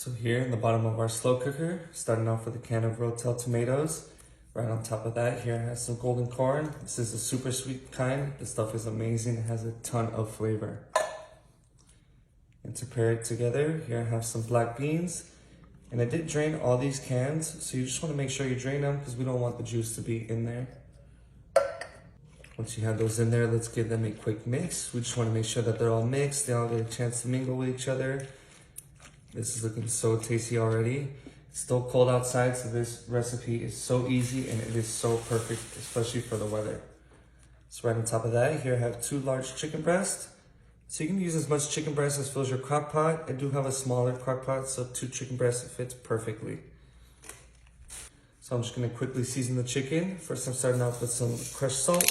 So here in the bottom of our slow cooker, starting off with a can of Rotel tomatoes. Right on top of that, here I have some golden corn. This is a super sweet kind. This stuff is amazing. It has a ton of flavor. And to pair it together, here I have some black beans. And I did drain all these cans, so you just want to make sure you drain them because we don't want the juice to be in there. Once you have those in there, let's give them a quick mix. We just want to make sure that they're all mixed. They all get a chance to mingle with each other. This is looking so tasty already. It's still cold outside, so this recipe is so easy and it is so perfect, especially for the weather. So right on top of that, here I have 2 large chicken breasts. So you can use as much chicken breast as fills your crock pot. I do have a smaller crock pot, so 2 chicken breasts fits perfectly. So I'm just gonna quickly season the chicken. First I'm starting off with some crushed salt.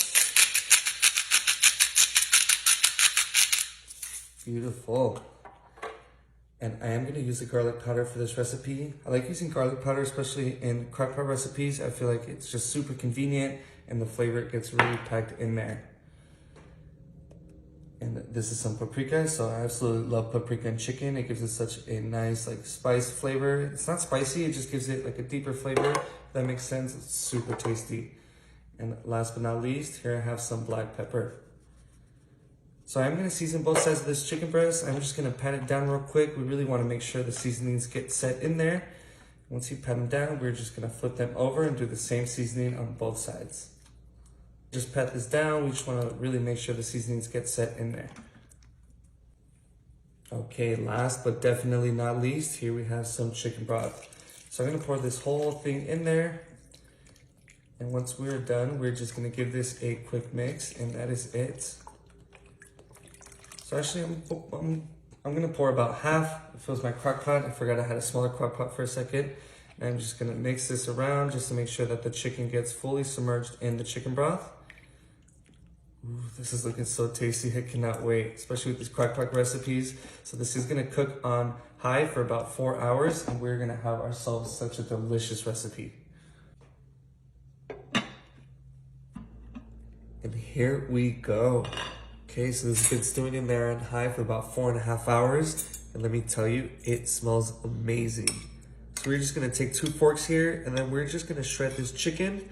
Beautiful. And I am going to use the garlic powder for this recipe. I like using garlic powder, especially in crock pot recipes. I feel like it's just super convenient and the flavor gets really packed in there. And this is some paprika, so I absolutely love paprika in chicken. It gives it such a nice like spice flavor. It's not spicy, it just gives it like a deeper flavor. If that makes sense. It's super tasty. And last but not least, here I have some black pepper. So I'm going to season both sides of this chicken breast. I'm just going to pat it down real quick. We really want to make sure the seasonings get set in there. Once you pat them down, we're just going to flip them over and do the same seasoning on both sides. Just pat this down. We just want to really make sure the seasonings get set in there. Okay, last but definitely not least, here we have some chicken broth. So I'm going to pour this whole thing in there. And once we're done, we're just going to give this a quick mix, and that is it. So actually, I'm gonna pour about half. It fills my crock pot. I forgot I had a smaller crock pot for a second. And I'm just gonna mix this around just to make sure that the chicken gets fully submerged in the chicken broth. Ooh, this is looking so tasty. I cannot wait, especially with these crock pot recipes. So this is gonna cook on high for about 4 hours, and we're gonna have ourselves such a delicious recipe. And here we go. Okay, so this has been stewing in there on high for about 4.5 hours. And let me tell you, it smells amazing. So we're just gonna take 2 forks here and then we're just gonna shred this chicken.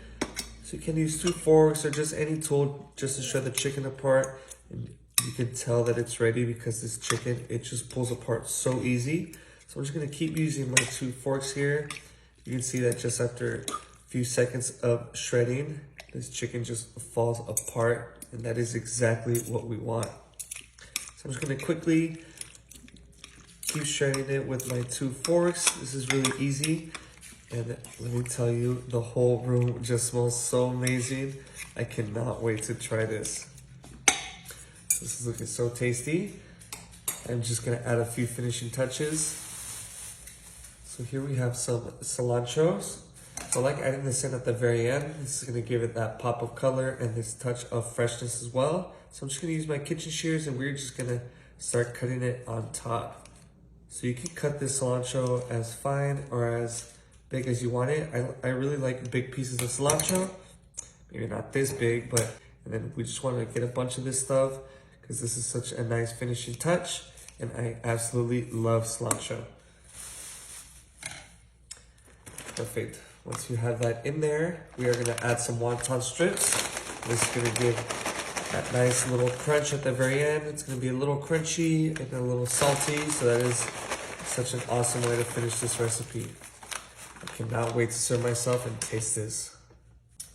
So you can use 2 forks or just any tool just to shred the chicken apart. And you can tell that it's ready because this chicken, it just pulls apart so easy. So I'm just gonna keep using my 2 forks here. You can see that just after a few seconds of shredding, this chicken just falls apart. And that is exactly what we want. So I'm just gonna quickly keep shredding it with my 2 forks. This is really easy. And let me tell you, the whole room just smells so amazing. I cannot wait to try this. This is looking so tasty. I'm just gonna add a few finishing touches. So here we have some cilantro. So I like adding this in at the very end. This is gonna give it that pop of color and this touch of freshness as well. So I'm just gonna use my kitchen shears and we're just gonna start cutting it on top. So you can cut this cilantro as fine or as big as you want it. I really like big pieces of cilantro. Maybe not this big, but and then we just wanna get a bunch of this stuff because this is such a nice finishing touch and I absolutely love cilantro. Perfect. Once you have that in there, we are gonna add some wonton strips. This is gonna give that nice little crunch at the very end. It's gonna be a little crunchy and a little salty, so that is such an awesome way to finish this recipe. I cannot wait to serve myself and taste this.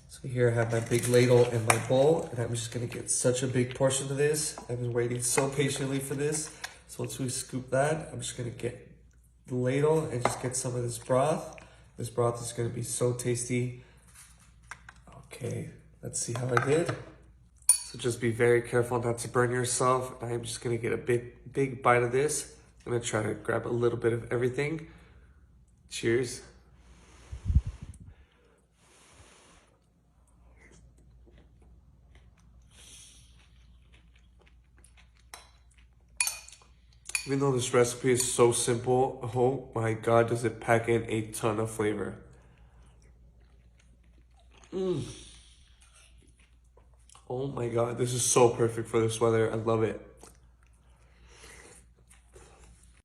So here I have my big ladle and my bowl, and I'm just gonna get such a big portion of this. I've been waiting so patiently for this. So once we scoop that, I'm just gonna get the ladle and just get some of this broth. This broth is gonna be so tasty. Okay, let's see how I did. So just be very careful not to burn yourself. I'm just gonna get a big bite of this. I'm gonna try to grab a little bit of everything. Cheers. Even though this recipe is so simple, oh my God, does it pack in a ton of flavor. Oh my God, this is so perfect for this weather. I love it.